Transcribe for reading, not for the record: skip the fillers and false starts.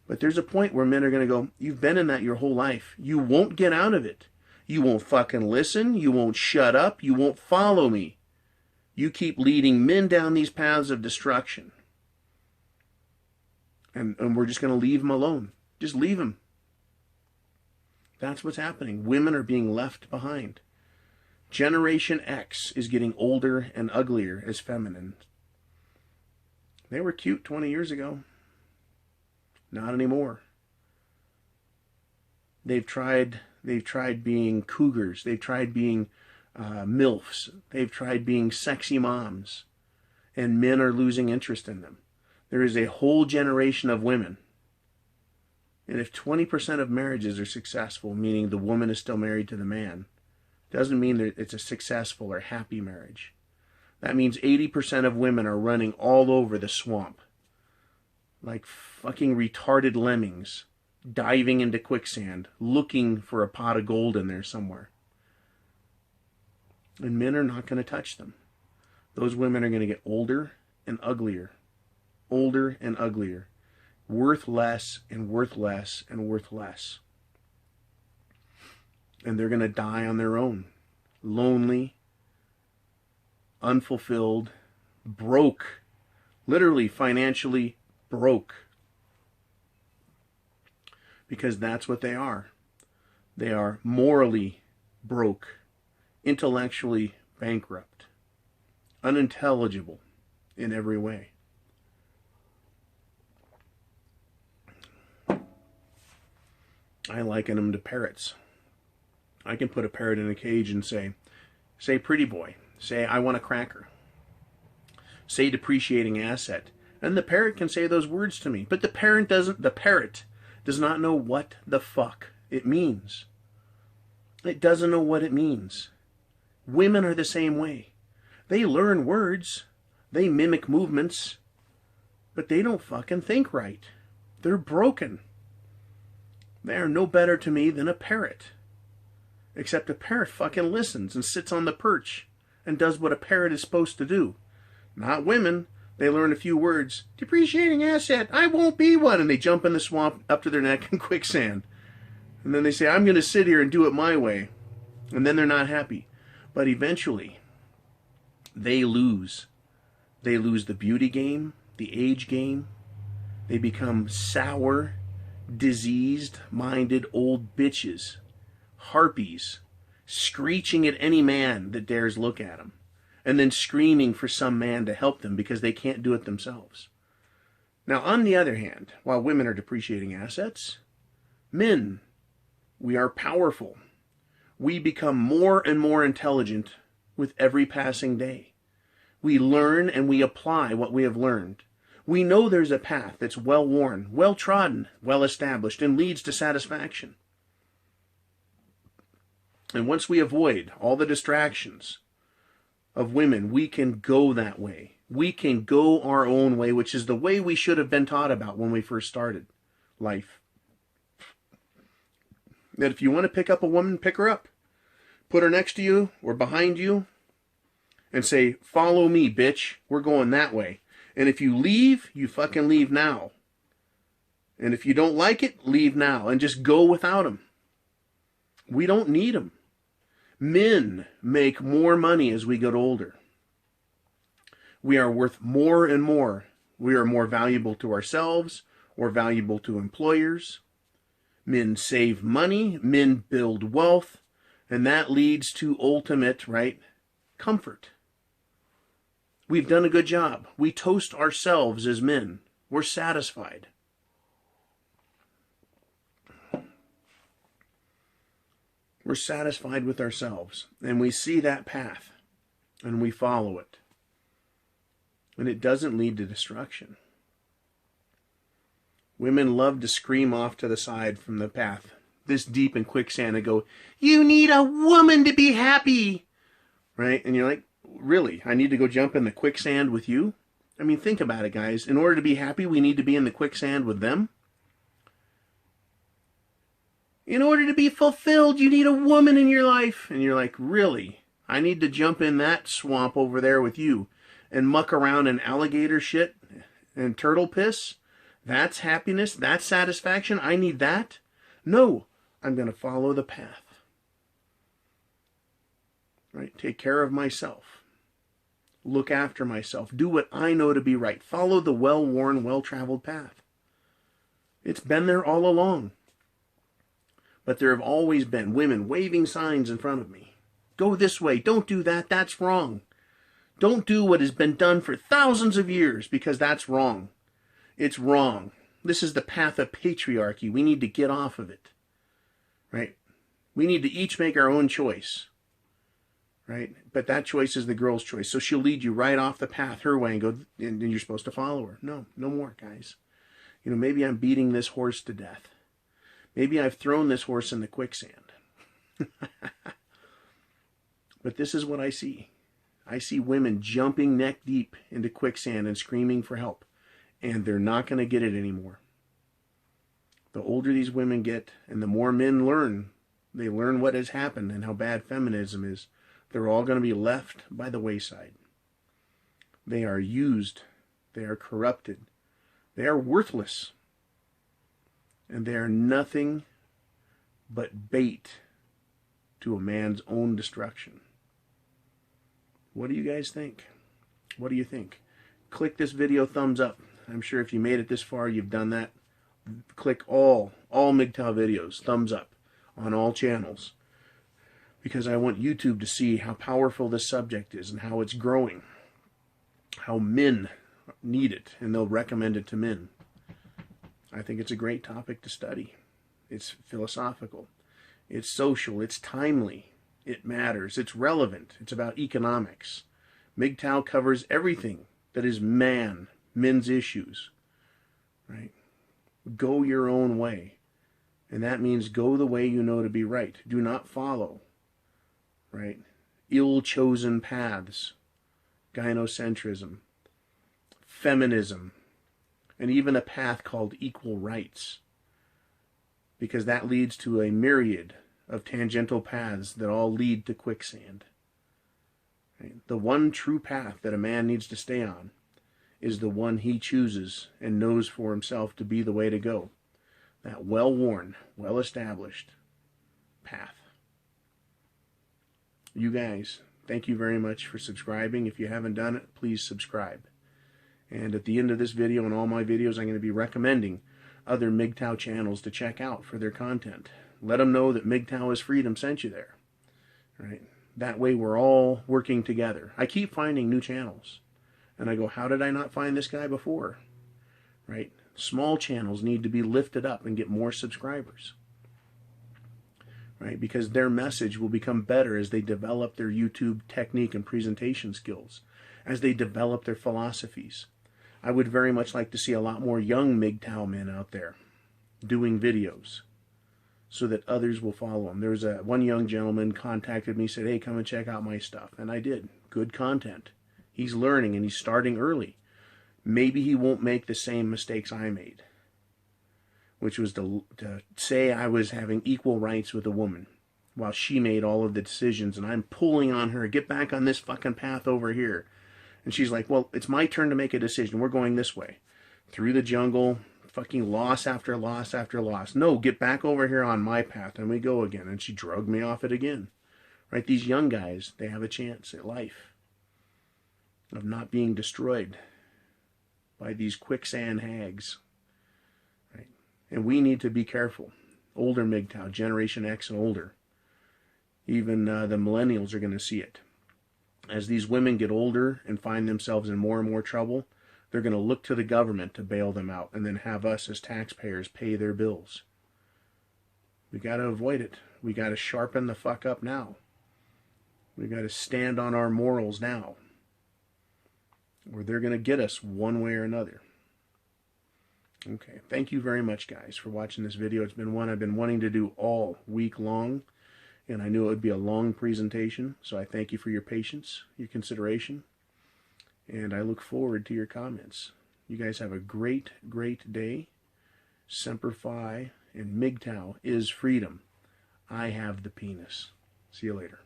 But there's a point where men are going to go, you've been in that your whole life. You won't get out of it. You won't fucking listen. You won't shut up. You won't follow me. You keep leading men down these paths of destruction. And we're just going to leave them alone. Just leave them. That's what's happening. Women are being left behind. Generation X is getting older and uglier as feminine. They were cute 20 years ago. Not anymore. They've tried being cougars. They've tried being MILFs. They've tried being sexy moms. And men are losing interest in them. There is a whole generation of women. And if 20% of marriages are successful, meaning the woman is still married to the man, doesn't mean that it's a successful or happy marriage. That means 80% of women are running all over the swamp like fucking retarded lemmings, diving into quicksand, looking for a pot of gold in there somewhere. And men are not going to touch them. Those women are going to get older and uglier. Older and uglier. Worth less and worth less and worth less. And they're going to die on their own. Lonely, unfulfilled, broke. Literally, financially broke. Because that's what they are. They are morally broke, intellectually bankrupt, unintelligible in every way. I liken them to parrots. I can put a parrot in a cage and say, pretty boy. Say, I want a cracker. Say, depreciating asset. And the parrot can say those words to me. But the parrot does not know what the fuck it means. It doesn't know what it means. Women are the same way. They learn words. They mimic movements. But they don't fucking think right. They're broken. They are no better to me than a parrot. Except a parrot fucking listens and sits on the perch and does what a parrot is supposed to do. Not women. They learn a few words. Depreciating asset. I won't be one. And they jump in the swamp up to their neck in quicksand. And then they say, I'm going to sit here and do it my way. And then they're not happy. But eventually, they lose. They lose the beauty game, the age game. They become sour, diseased-minded old bitches. Harpies. Screeching at any man that dares look at them. And then screaming for some man to help them because they can't do it themselves. Now, on the other hand, while women are depreciating assets, men, we are powerful. We become more and more intelligent with every passing day. We learn and we apply what we have learned. We know there's a path that's well-worn, well-trodden, well-established, and leads to satisfaction. And once we avoid all the distractions of women, we can go that way. We can go our own way, which is the way we should have been taught about when we first started life. That if you want to pick up a woman, pick her up. Put her next to you or behind you and say, follow me, bitch. We're going that way. And if you leave, you fucking leave now. And if you don't like it, leave now. And just go without them. We don't need them. Men make more money as we get older. We are worth more and more. We are more valuable to ourselves or valuable to employers. Men save money. Men build wealth. And that leads to ultimate, comfort. We've done a good job. We toast ourselves as men. We're satisfied. We're satisfied with ourselves. And we see that path. And we follow it. And it doesn't lead to destruction. Women love to scream off to the side from the path, this deep in quicksand, and go, you need a woman to be happy. Right? And you're like, really? I need to go jump in the quicksand with you? I mean, think about it, guys. In order to be happy, we need to be in the quicksand with them. In order to be fulfilled, you need a woman in your life. And you're like, really? I need to jump in that swamp over there with you and muck around in alligator shit and turtle piss? That's happiness? That's satisfaction? I need that? No, I'm going to follow the path. Right? Take care of myself. Look after myself. Do what I know to be right. Follow the well-worn, well-traveled path. It's been there all along. But there have always been women waving signs in front of me. Go this way. Don't do that. That's wrong. Don't do what has been done for thousands of years, because that's wrong. It's wrong. This is the path of patriarchy. We need to get off of it. Right? We need to each make our own choice. Right? But that choice is the girl's choice. So she'll lead you right off the path her way and go, and you're supposed to follow her. No, no more, guys. You know, maybe I'm beating this horse to death. Maybe I've thrown this horse in the quicksand. But this is what I see. I see women jumping neck deep into quicksand and screaming for help. And they're not going to get it anymore. The older these women get, and the more men learn, they learn what has happened and how bad feminism is, they're all going to be left by the wayside. They are used. They are corrupted. They are worthless. And they are nothing but bait to a man's own destruction. What do you guys think? What do you think? Click this video thumbs up. I'm sure if you made it this far, you've done that. Click all Mgtow videos, thumbs up on all channels. Because I want YouTube to see how powerful this subject is and how it's growing. How men need it, and they'll recommend it to men. I think it's a great topic to study. It's philosophical. It's social. It's timely. It matters. It's relevant. It's about economics. Mgtow covers everything that is men's issues. Right? Go your own way. And that means go the way you know to be right. Do not follow, right, ill-chosen paths, gynocentrism, feminism, and even a path called equal rights. Because that leads to a myriad of tangential paths that all lead to quicksand. Right? The one true path that a man needs to stay on is the one he chooses and knows for himself to be the way to go. That well-worn, well-established path. You guys, thank you very much for subscribing. If you haven't done it, please subscribe. And at the end of this video and all my videos, I'm going to be recommending other Mgtow channels to check out for their content. Let them know that Mgtow is Freedom sent you there. Right? That way we're all working together. I keep finding new channels. And I go, how did I not find this guy before? Right? Small channels need to be lifted up and get more subscribers. Right? Because their message will become better as they develop their YouTube technique and presentation skills, as they develop their philosophies. I would very much like to see a lot more young Mgtow men out there doing videos so that others will follow them. There was one young gentleman contacted me, said, hey, come and check out my stuff. And I did. Good content. He's learning and he's starting early. Maybe he won't make the same mistakes I made, which was to say I was having equal rights with a woman while she made all of the decisions, and I'm pulling on her, get back on this fucking path over here. And she's like, well, it's my turn to make a decision. We're going this way. Through the jungle, fucking loss after loss after loss. No, get back over here on my path, and we go again. And she drugged me off it again. Right? These young guys, they have a chance at life of not being destroyed by these quicksand hags. Right? And we need to be careful. Older Mgtow, Generation X and older. Even the millennials are going to see it. As these women get older and find themselves in more and more trouble, they're going to look to the government to bail them out and then have us as taxpayers pay their bills. We got to avoid it. We got to sharpen the fuck up now. We got to stand on our morals now, or they're going to get us one way or another. Okay, thank you very much, guys, for watching this video. It's been one I've been wanting to do all week long, and I knew it would be a long presentation, so I thank you for your patience, your consideration, and I look forward to your comments. You guys have a great, great day. Semper Fi, and Mgtow is freedom. I have the penis. See you later.